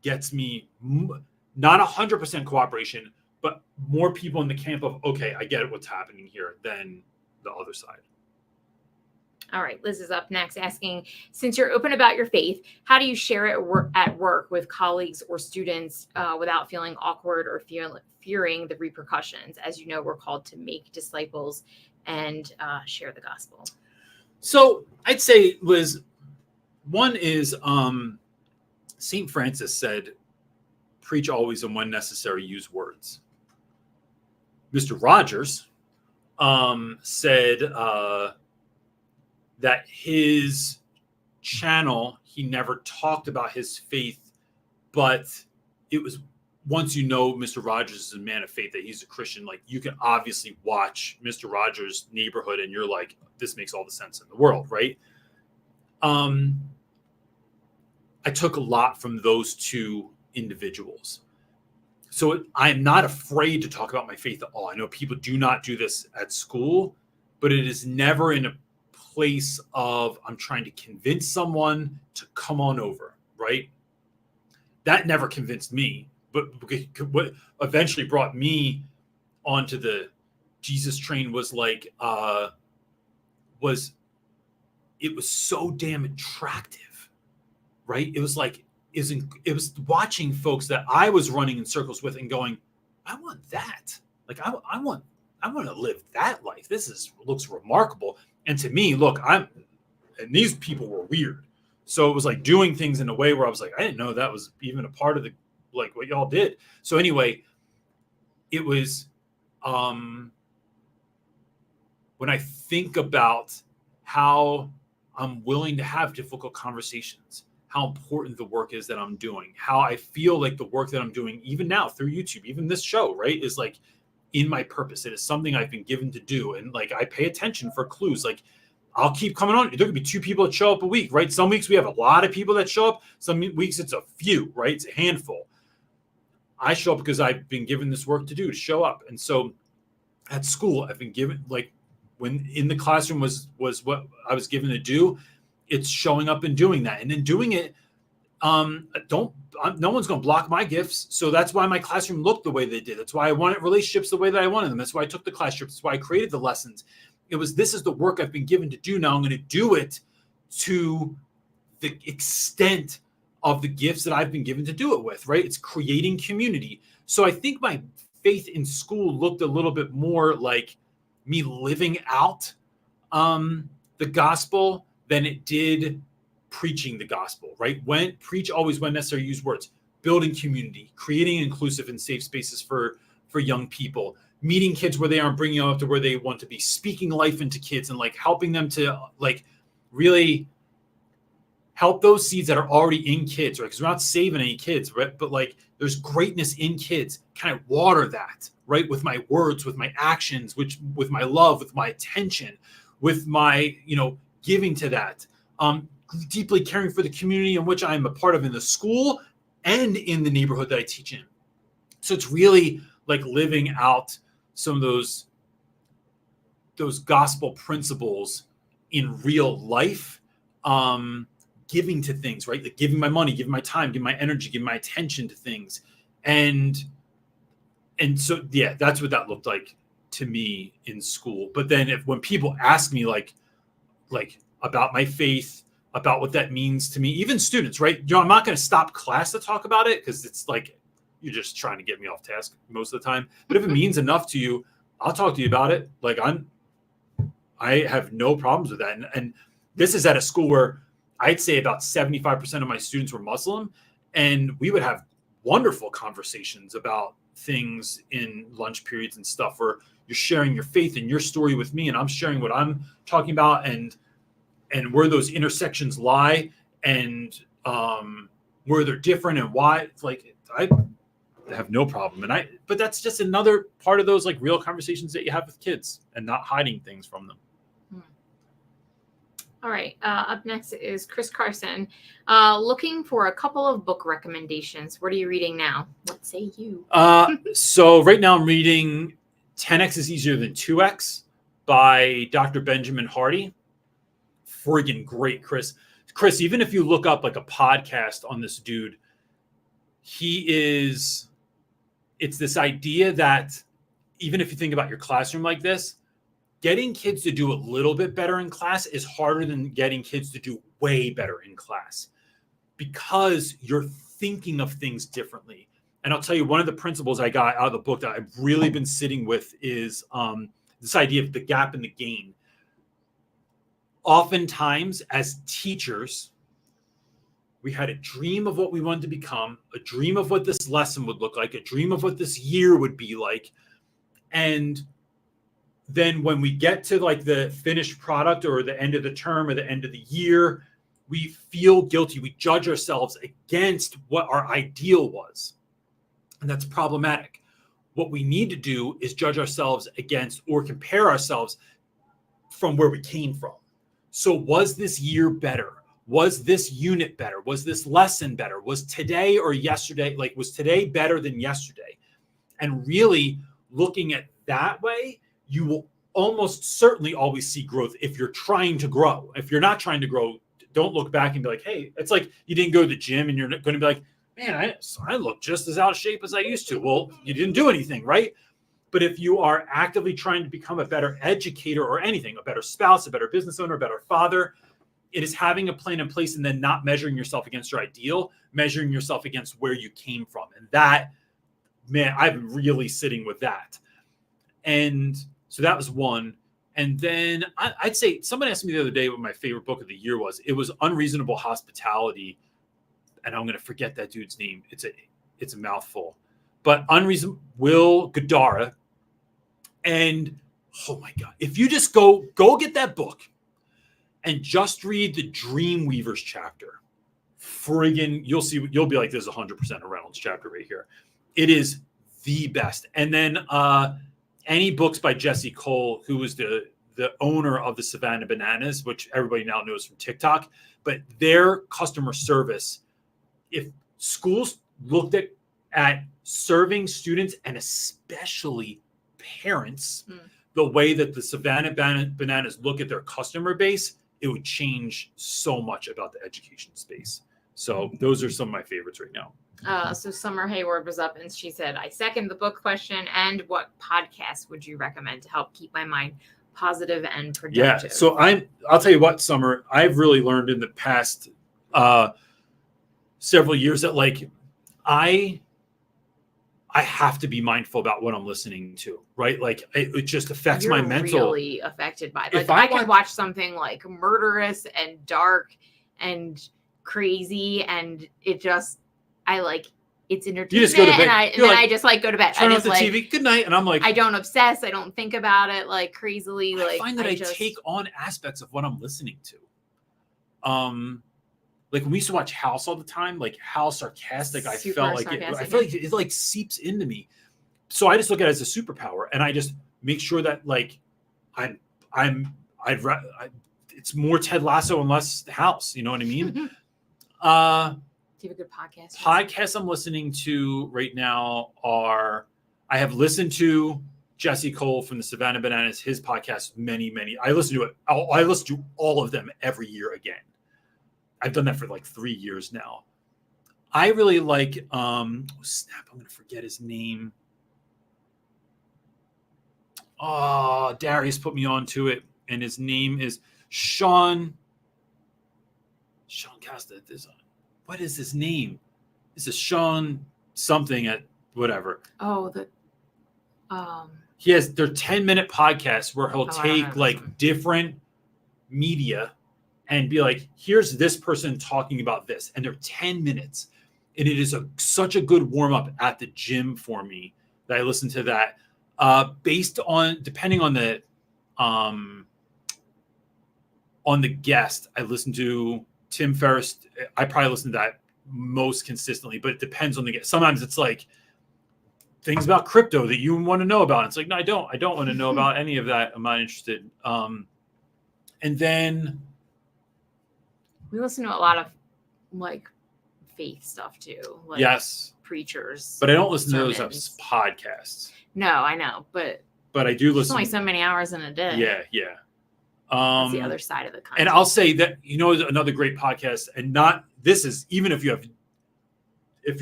gets me not 100% cooperation, but more people in the camp of, okay, I get what's happening here than the other side. All right, Liz is up next asking, since you're open about your faith, how do you share it at work with colleagues or students without feeling awkward or fearing the repercussions? As you know, we're called to make disciples and share the gospel. So I'd say, Liz, one is St. Francis said, preach always, and when necessary, use words. Mr. Rogers said that his channel, he never talked about his faith, but it was, once you know Mr. Rogers is a man of faith, that he's a Christian, like you can obviously watch Mr. Rogers' Neighborhood and you're like, this makes all the sense in the world, right? I took a lot from those two individuals. So I'm not afraid to talk about my faith at all. I know people do not do this at school, but it is never in a place of I'm trying to convince someone to come on over, right? That never convinced me, but what eventually brought me onto the Jesus train was like, it was so damn attractive, right? It was like, it was watching folks that I was running in circles with and going, I want that. Like, I want to live that life. Looks remarkable. And to me, look, and these people were weird. So it was like doing things in a way where I was like, I didn't know that was even a part of what y'all did. So anyway, it was, when I think about how I'm willing to have difficult conversations, how important the work is that I'm doing, how I feel like the work that I'm doing, even now through YouTube, even this show, right, is like in my purpose. It is something I've been given to do. And like, I pay attention for clues. Like, I'll keep coming on. There could be 2 people that show up a week, right? Some weeks we have a lot of people that show up. Some weeks it's a few, right? It's a handful. I show up because I've been given this work to do, to show up. And so at school, I've been given, like, when in the classroom was what I was given to do, it's showing up and doing that. And then doing it, no one's going to block my gifts. So that's why my classroom looked the way they did. That's why I wanted relationships the way that I wanted them. That's why I took the class trips. That's why I created the lessons. This is the work I've been given to do. Now I'm going to do it to the extent of the gifts that I've been given to do it with, right? It's creating community. So I think my faith in school looked a little bit more like me living out the gospel than it did preaching the gospel, right? Preach always when necessary, use words, building community, creating inclusive and safe spaces for young people, meeting kids where they aren't, bringing them up to where they want to be, speaking life into kids, and like helping them to like really help those seeds that are already in kids, right? Because we're not saving any kids, right? But like there's greatness in kids. Kind of water that, right? With my words, with my actions, with my love, with my attention, with my, giving to that. Deeply caring for the community in which I'm a part of in the school and in the neighborhood that I teach in. So it's really like living out some of those gospel principles in real life, giving to things, right? Like giving my money, giving my time, giving my energy, giving my attention to things. And so, yeah, that's what that looked like to me in school. But then when people ask me like about my faith, about what that means to me, even students, right? I'm not going to stop class to talk about it because it's like you're just trying to get me off task most of the time. But if it means enough to you, I'll talk to you about it. Like I have no problems with that. And this is at a school where I'd say about 75% of my students were Muslim, and we would have wonderful conversations about things in lunch periods and stuff where you're sharing your faith and your story with me, and I'm sharing what I'm talking about and where those intersections lie, and where they're different and why. It's like I have no problem. But that's just another part of those like real conversations that you have with kids and not hiding things from them. All right. Up next is Chris Carson. Looking for a couple of book recommendations. What are you reading now? What say you? So right now I'm reading 10X is Easier Than 2X by Dr. Benjamin Hardy. Friggin' great, Chris. Chris, even if you look up like a podcast on this dude, it's this idea that even if you think about your classroom like this, getting kids to do a little bit better in class is harder than getting kids to do way better in class because you're thinking of things differently. And I'll tell you, one of the principles I got out of the book that I've really been sitting with is this idea of the gap and the gain. Oftentimes, as teachers, we had a dream of what we wanted to become, a dream of what this lesson would look like, a dream of what this year would be like. And then when we get to like the finished product or the end of the term or the end of the year, we feel guilty. We judge ourselves against what our ideal was. And that's problematic. What we need to do is judge ourselves against or compare ourselves from where we came from. So was this year better? Was this unit better? Was this lesson better? Was today or yesterday, like was today better than yesterday? And really looking at that way, you will almost certainly always see growth if you're trying to grow. If you're not trying to grow, don't look back and be like, hey, it's like you didn't go to the gym and you're going to be like, man, I look just as out of shape as I used to. Well, you didn't do anything, right? But if you are actively trying to become a better educator or anything, a better spouse, a better business owner, a better father, it is having a plan in place and then not measuring yourself against your ideal, measuring yourself against where you came from. And that, man, I've been really sitting with that. And so that was one. And then I'd say somebody asked me the other day what my favorite book of the year was. It was Unreasonable Hospitality. And I'm going to forget that dude's name. It's a mouthful. But Will Guidara. And oh my God, if you just go get that book and just read the Dreamweavers chapter, friggin', you'll be like, there's 100% a Reynolds chapter right here. It is the best. And then any books by Jesse Cole, who was the owner of the Savannah Bananas, which everybody now knows from TikTok, but their customer service, if schools looked at serving students and especially parents, the way that the Savannah Bananas look at their customer base, it would change so much about the education space. So those are some of my favorites right now. So Summer Hayward was up and she said, I second the book question. And what podcast would you recommend to help keep my mind positive and productive? Yeah. So I'll tell you what, Summer, I've really learned in the past several years that like I I have to be mindful about what I'm listening to, right? Like it just affects You're my mental. really affected by it. If Like I I can watch something like murderous and dark and crazy, and it's entertainment. You just go to bed. And then I just like go to bed. Turn I off just the TV. Good night. And I'm like, I don't obsess. I don't think about it like crazily. I find that I take on aspects of what I'm listening to. Like when we used to watch House all the time, like how sarcastic I felt like it. I feel like it like seeps into me. So I just look at it as a superpower, and I just make sure that like it's more Ted Lasso and less House. You know what I mean? Do you have a good podcast? Podcasts I'm listening to right now I have listened to Jesse Cole from the Savannah Bananas, his podcast, many. I listen to it. I listen to all of them every year again. I've done that for like 3 years now. I really like, I'm going to forget his name. Oh, Darius put me onto it, and his name is Sean Costa. What is his name? This is Sean something at whatever. Oh, he has their 10-minute podcasts where he'll take like different media and be like, here's this person talking about this. And they're 10 minutes. And it is such a good warm up at the gym for me that I listen to that. Depending on the guest, I listen to Tim Ferriss. I probably listen to that most consistently, but it depends on the guest. Sometimes it's like things about crypto that you want to know about. It's like, no, I don't want to know about any of that. I'm not interested. And then we listen to a lot of like faith stuff too. Like yes, preachers. But I don't listen to those as podcasts. No, I know, but I do listen. There's only so many hours in a day. Yeah. That's the other side of the country. And I'll say that another great podcast, and even if you're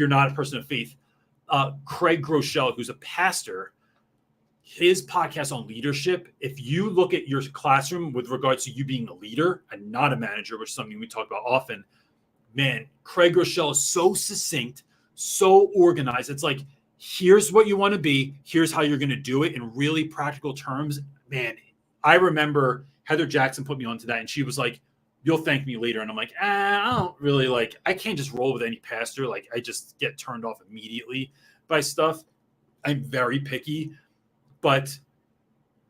not a person of faith, Craig Groeschel, who's a pastor, his podcast on leadership. If you look at your classroom with regards to you being a leader and not a manager, which is something we talk about often, man, Craig Groeschel is so succinct, so organized. It's like, here's what you want to be. Here's how you're going to do it in really practical terms. Man, I remember Heather Jackson put me onto that, and she was like, you'll thank me later. And I'm like, I don't really I can't just roll with any pastor. Like, I just get turned off immediately by stuff. I'm very picky, but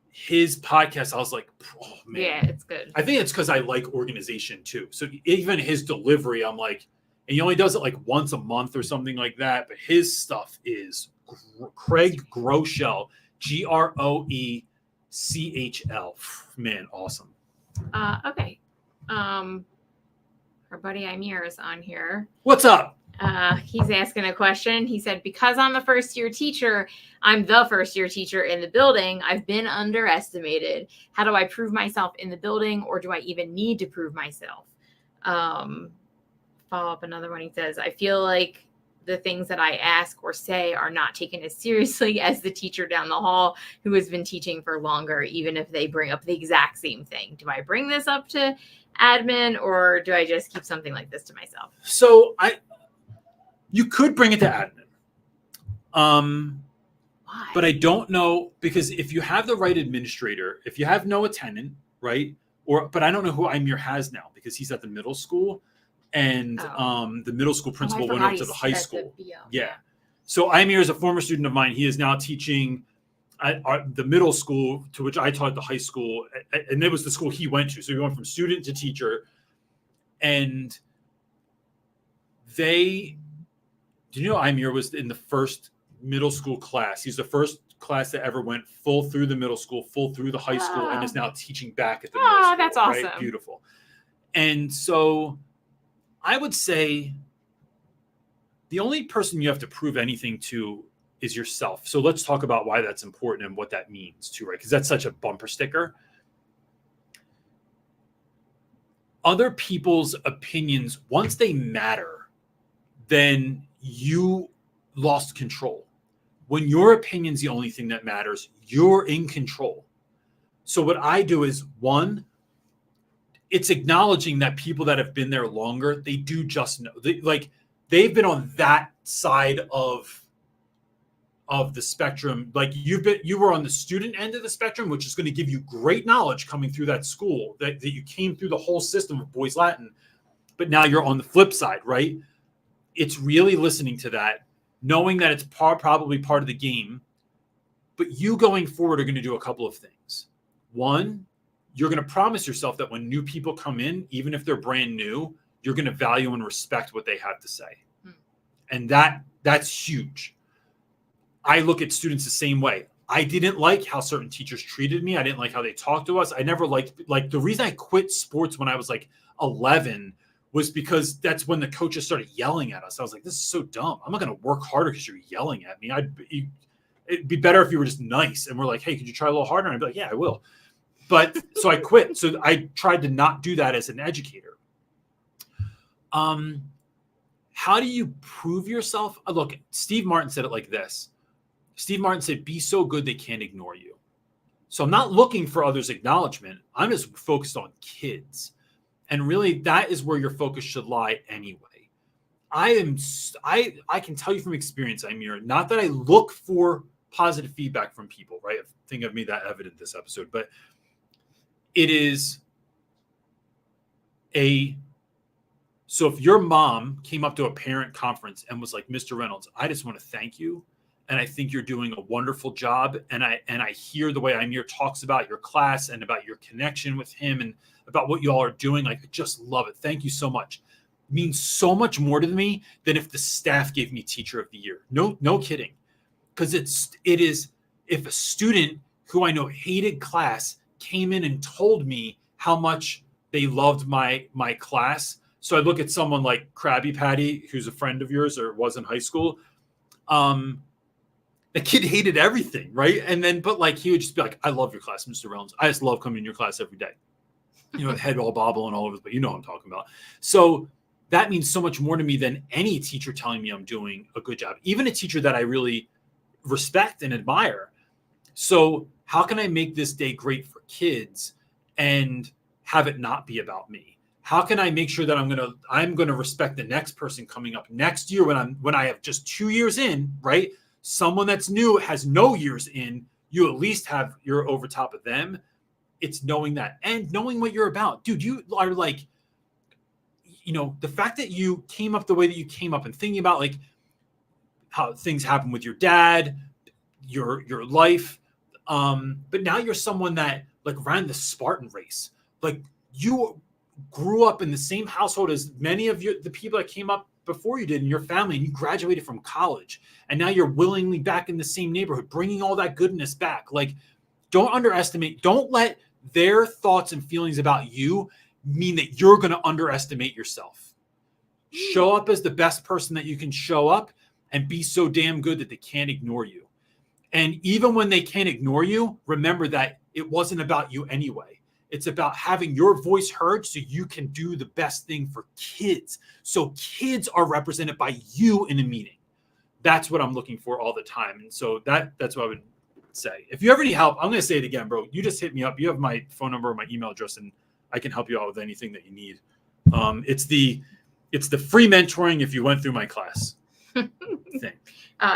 his podcast, I was like, oh man. Yeah, it's good. I think it's because I like organization too. So even his delivery, I'm like, and he only does it like once a month or something like that. But his stuff is Craig Groeschel, Groechl. Man, awesome. Okay. Our buddy Amir is on here. What's up? He's asking a question. He said, because I'm the first year teacher in the building, I've been underestimated. How do I prove myself in the building, or do I even need to prove myself? Follow up another one. He says, I feel like the things that I ask or say are not taken as seriously as the teacher down the hall who has been teaching for longer, even if they bring up the exact same thing. Do I bring this up to admin, or do I just keep something like this to myself? So you could bring it to admin. Why? But I don't know, because if you have the right administrator, if you have no attendant, right? But I don't know who Amir has now, because he's at the middle school, and the middle school principal went up to the high school. Yeah. So Amir is a former student of mine. He is now teaching at the middle school, to which I taught the high school, and it was the school he went to. So he went from student to teacher, and Amir was in the first middle school class. He's the first class that ever went full through the middle school, full through the high school, and is now teaching back at the middle school. That's awesome. Right? Beautiful. And so I would say the only person you have to prove anything to is yourself. So let's talk about why that's important and what that means too, right? Because that's such a bumper sticker. Other people's opinions, once they matter, then you lost control. When your opinion's the only thing that matters, you're in control. So what I do is, one, it's acknowledging that people that have been there longer, they do just know. They've been on that side of of the spectrum. Like you were on the student end of the spectrum, which is going to give you great knowledge coming through that school, that you came through the whole system of Boys Latin. But now you're on the flip side, right? It's really listening to that, knowing that it's probably part of the game. But you going forward are going to do a couple of things. One, you're going to promise yourself that when new people come in, even if they're brand new, you're going to value and respect what they have to say. And that's huge. I look at students the same way. I didn't like how certain teachers treated me. I didn't like how they talked to us. I never liked, like, the reason I quit sports when I was like 11 was because that's when the coaches started yelling at us. I was like, this is so dumb. I'm not going to work harder because you're yelling at me. It'd be better if you were just nice and we're like, hey, could you try a little harder? And I'd be like, yeah, I will. But so I quit. So I tried to not do that as an educator. How do you prove yourself? Look, Steve Martin said it like this. Steve Martin said, be so good they can't ignore you. So I'm not looking for others' acknowledgement. I'm just focused on kids. And really, that is where your focus should lie anyway. I can tell you from experience, Amir, not that I look for positive feedback from people, right? I think I've made that evident this episode, but it is so if your mom came up to a parent conference and was like, Mr. Reynolds, I just want to thank you. And I think you're doing a wonderful job. And I hear the way Amir talks about your class and about your connection with him and about what you all are doing. Like, I just love it. Thank you so much. It means so much more to me than if the staff gave me Teacher of the Year. No kidding. Because it is if a student who I know hated class came in and told me how much they loved my class. So I look at someone like Krabby Patty, who's a friend of yours or was in high school. The kid hated everything, right? And then, but like, he would just be like, I love your class, Mr. Reynolds. I just love coming in your class every day. You know, the head all bobbling all over, but you know what I'm talking about. So that means so much more to me than any teacher telling me I'm doing a good job, even a teacher that I really respect and admire. So how can I make this day great for kids and have it not be about me? How can I make sure that I'm going to respect the next person coming up next year when I have just 2 years in, right? Someone that's new has no years in, you at least have you're over top of them. It's knowing that and knowing what you're about. Dude, you are like, you know, the fact that you came up the way that you came up and thinking about like how things happen with your dad, your life. But now you're someone that like ran the Spartan race. Like you grew up in the same household as many of the people that came up before you did in your family, and you graduated from college, and now you're willingly back in the same neighborhood, bringing all that goodness back. Like, don't let their thoughts and feelings about you mean that you're going to underestimate yourself. Show up as the best person that you can show up and be so damn good that they can't ignore you. And even when they can't ignore you, remember that it wasn't about you anyway. It's about having your voice heard so you can do the best thing for kids. So kids are represented by you in a meeting. That's what I'm looking for all the time. And so that's what I would say. If you ever need help, I'm going to say it again, bro. You just hit me up. You have my phone number, my email address, and I can help you out with anything that you need. It's the free mentoring if you went through my class thing.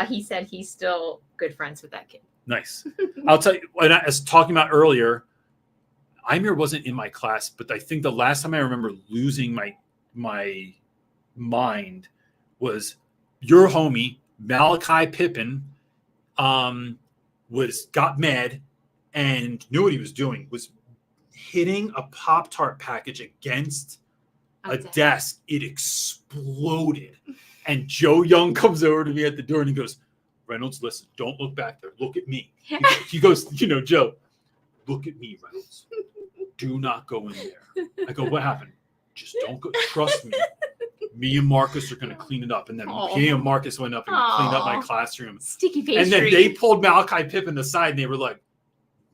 He said he's still good friends with that kid. Nice. I'll tell you, when I was talking about earlier, Amir wasn't in my class, but I think the last time I remember losing my mind was your homie, Malachi Pippin, got mad and knew what he was doing, was hitting a Pop-Tart package against a desk. It exploded. And Joe Young comes over to me at the door and he goes, Reynolds, listen, don't look back there. Look at me. He goes, Joe, look at me, Reynolds. Do not go in there. I go, what happened? Just don't go. Trust me. Me and Marcus are going to clean it up. And then me and Marcus went up and cleaned up my classroom. Sticky pastry. And then they pulled Malachi Pippin aside and they were like,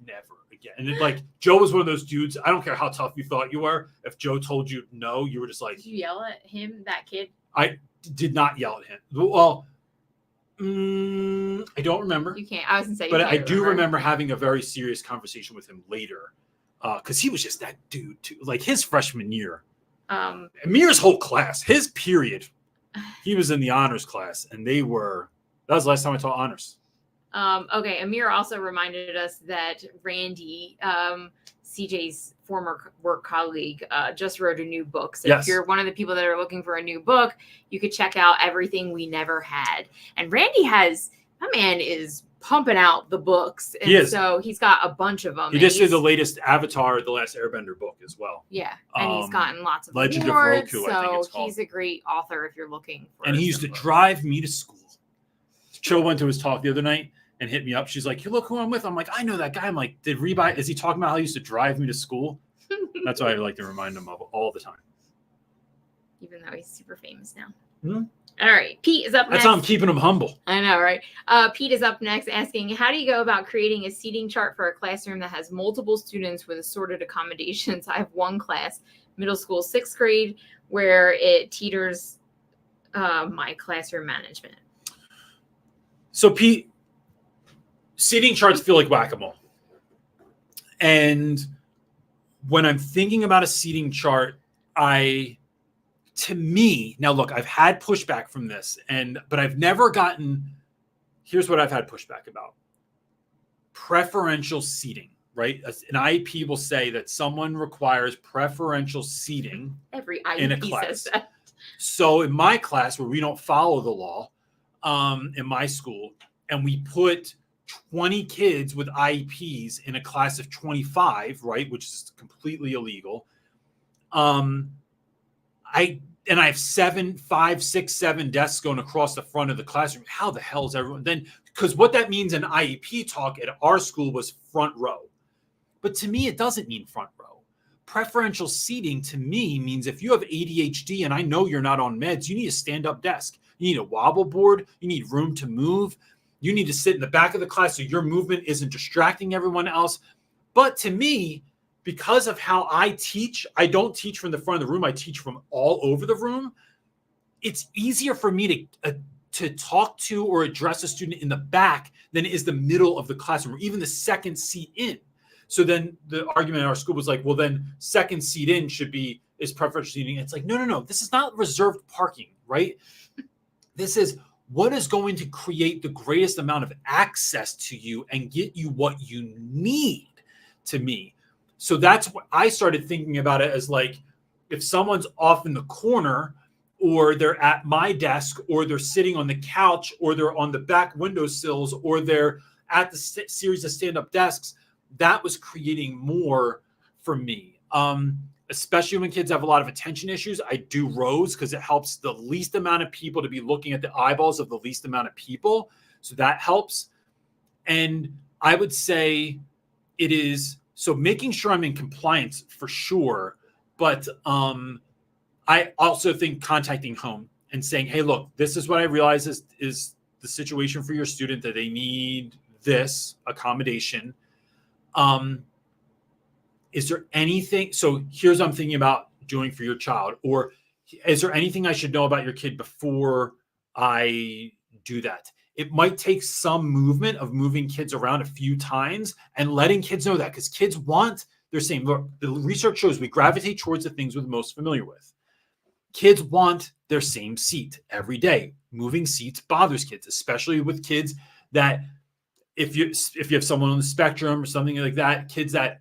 never again. And like, Joe was one of those dudes. I don't care how tough you thought you were. If Joe told you no, you were just like. Did you yell at him, that kid? I did not yell at him. Well, I don't remember. You can't. I was going to say, but I do remember having a very serious conversation with him later. Because he was just that dude too. Like his freshman year, Amir's whole class, his period, he was in the honors class, and that was the last time I taught honors. Okay, Amir also reminded us that Randy, CJ's former work colleague, just wrote a new book. So if you're one of the people that are looking for a new book, you could check out Everything We Never Had. And Randy my man is pumping out the books. And so he's got a bunch of them. He just did the latest Avatar, The Last Airbender book as well. Yeah. And he's gotten lots of Legend awards. of Roku, I think it's called. He's a great author if you're looking for. And he used to drive me to school. Cho went to his talk the other night and hit me up. She's like, "You look who I'm with." I'm like, "I know that guy." I'm like, is he talking about how he used to drive me to school? That's what I like to remind him of all the time. Even though he's super famous now. Mm-hmm. All right. Pete is up next. That's how I'm keeping him humble. I know, right? Pete is up next asking, how do you go about creating a seating chart for a classroom that has multiple students with assorted accommodations? I have one class, middle school, 6th grade, where it teeters my classroom management. So, Pete, seating charts feel like whack-a-mole. And when I'm thinking about a seating chart, to me, now look, I've had pushback from this, but I've never here's what I've had pushback about. Preferential seating, right? An IEP will say that someone requires preferential seating Every IEP in a class. Says that. So in my class, where we don't follow the law, in my school, and we put 20 kids with IEPs in a class of 25, right, which is completely illegal. I have 5, 6, 7 desks going across the front of the classroom. How the hell is everyone then? Because what that means in IEP talk at our school was front row. But to me, it doesn't mean front row. Preferential seating to me means if you have ADHD and I know you're not on meds, you need a stand-up desk. You need a wobble board. You need room to move. You need to sit in the back of the class so your movement isn't distracting everyone else. But to me, because of how I teach, I don't teach from the front of the room. I teach from all over the room. It's easier for me to talk to or address a student in the back than it is the middle of the classroom or even the second seat in. So then the argument in our school was like, well, then second seat in is preferential seating. It's like, no. This is not reserved parking, right? This is what is going to create the greatest amount of access to you and get you what you need to me. So that's what I started thinking about it as, like, if someone's off in the corner or they're at my desk or they're sitting on the couch or they're on the back windowsills or they're at the series of stand-up desks, that was creating more for me. Especially when kids have a lot of attention issues, I do rows because it helps the least amount of people to be looking at the eyeballs of the least amount of people. So that helps. And I would say it is, so making sure I'm in compliance for sure. But I also think contacting home and saying, hey, look, this is what I realize is the situation for your student, that they need this accommodation. Is there anything, so here's what I'm thinking about doing for your child, or is there anything I should know about your kid before I do that? It might take some movement of moving kids around a few times and letting kids know that, because kids they're saying, look, the research shows we gravitate towards the things we're most familiar with. Kids want their same seat every day. Moving seats bothers kids, especially with kids that if you have someone on the spectrum or something like that, kids that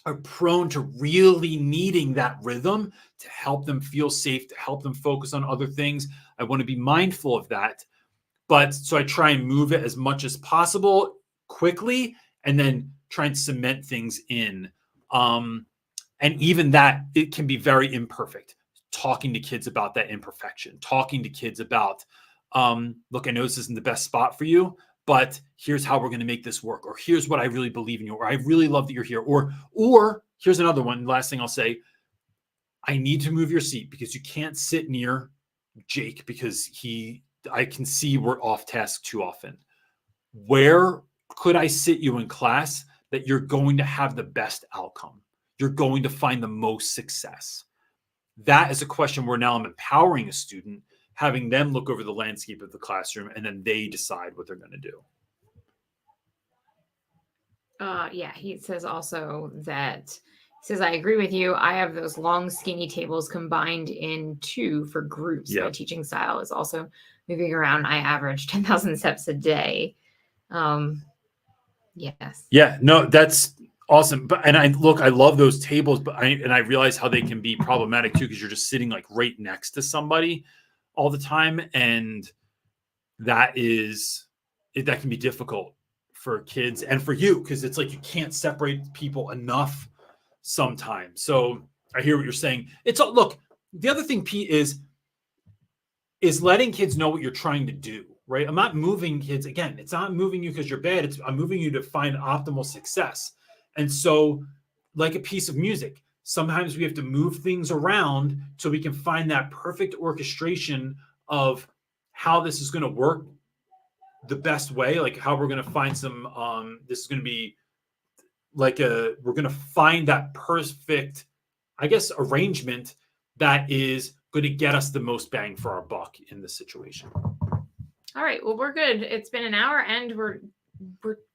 are prone to really needing that rhythm to help them feel safe, to help them focus on other things. I want to be mindful of that. But so I try and move it as much as possible quickly and then try and cement things in. And even that, it can be very imperfect. Talking to kids about that imperfection, talking to kids about, look, I know this isn't the best spot for you, but here's how we're going to make this work. Or here's what I really believe in you. Or I really love that you're here. Or here's another one. Last thing I'll say, I need to move your seat because you can't sit near Jake because I can see we're off task too often. Where could I sit you in class that you're going to have the best outcome? You're going to find the most success. That is a question where now I'm empowering a student, having them look over the landscape of the classroom, and then they decide what they're going to do. Yeah, he says also that, I agree with you. I have those long, skinny tables combined in 2 for groups. Yep. My teaching style is also moving around. I average 10,000 steps a day. Yes. Yeah, no, that's awesome. But and I love those tables, but I realize how they can be problematic too, because you're just sitting like right next to somebody all the time, and that can be difficult for kids and for you, because it's like you can't separate people enough sometimes. So I hear what you're saying. Look, the other thing, Pete, is letting kids know what you're trying to do, right? I'm not moving kids. Again, it's not moving you because you're bad. I'm moving you to find optimal success. And so, like a piece of music, sometimes we have to move things around so we can find that perfect orchestration of how this is going to work the best way, like how we're going to find this is going to be like we're going to find that perfect, I guess, arrangement that is going to get us the most bang for our buck in this situation. All right. Well, we're good. It's been an hour and we're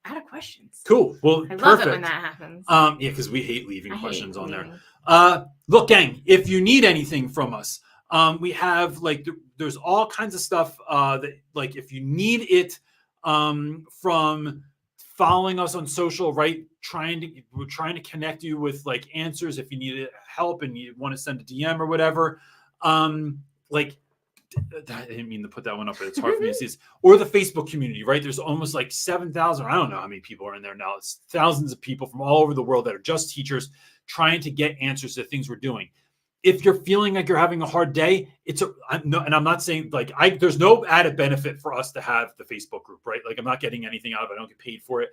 out of questions. Cool. Well, I perfect. love it when that happens. Yeah, because we hate leaving questions on there. Look, gang, if you need anything from us, we have there's all kinds of stuff that, like, if you need it, from following us on social, right? We're trying to connect you with like answers if you need help and you want to send a DM or whatever. I didn't mean to put that one up, but it's hard for me to see this. Or the Facebook community, right? There's almost like 7,000. I don't know how many people are in there now. It's thousands of people from all over the world that are just teachers trying to get answers to things we're doing. If you're feeling like you're having a hard day, and I'm not saying there's no added benefit for us to have the Facebook group, right? Like, I'm not getting anything out of it. I don't get paid for it.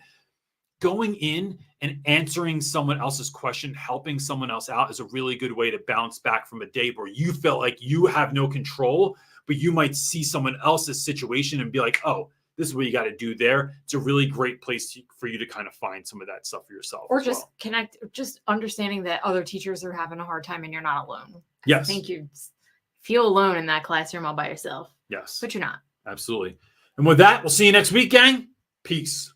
Going in and answering someone else's question, helping someone else out, is a really good way to bounce back from a day where you felt like you have no control, but you might see someone else's situation and be like, oh, this is what you got to do there. It's a really great place for you to kind of find some of that stuff for yourself. Or just connect, just understanding that other teachers are having a hard time and you're not alone. Yes. I think you feel alone in that classroom all by yourself. Yes. But you're not. Absolutely. And with that, we'll see you next week, gang. Peace.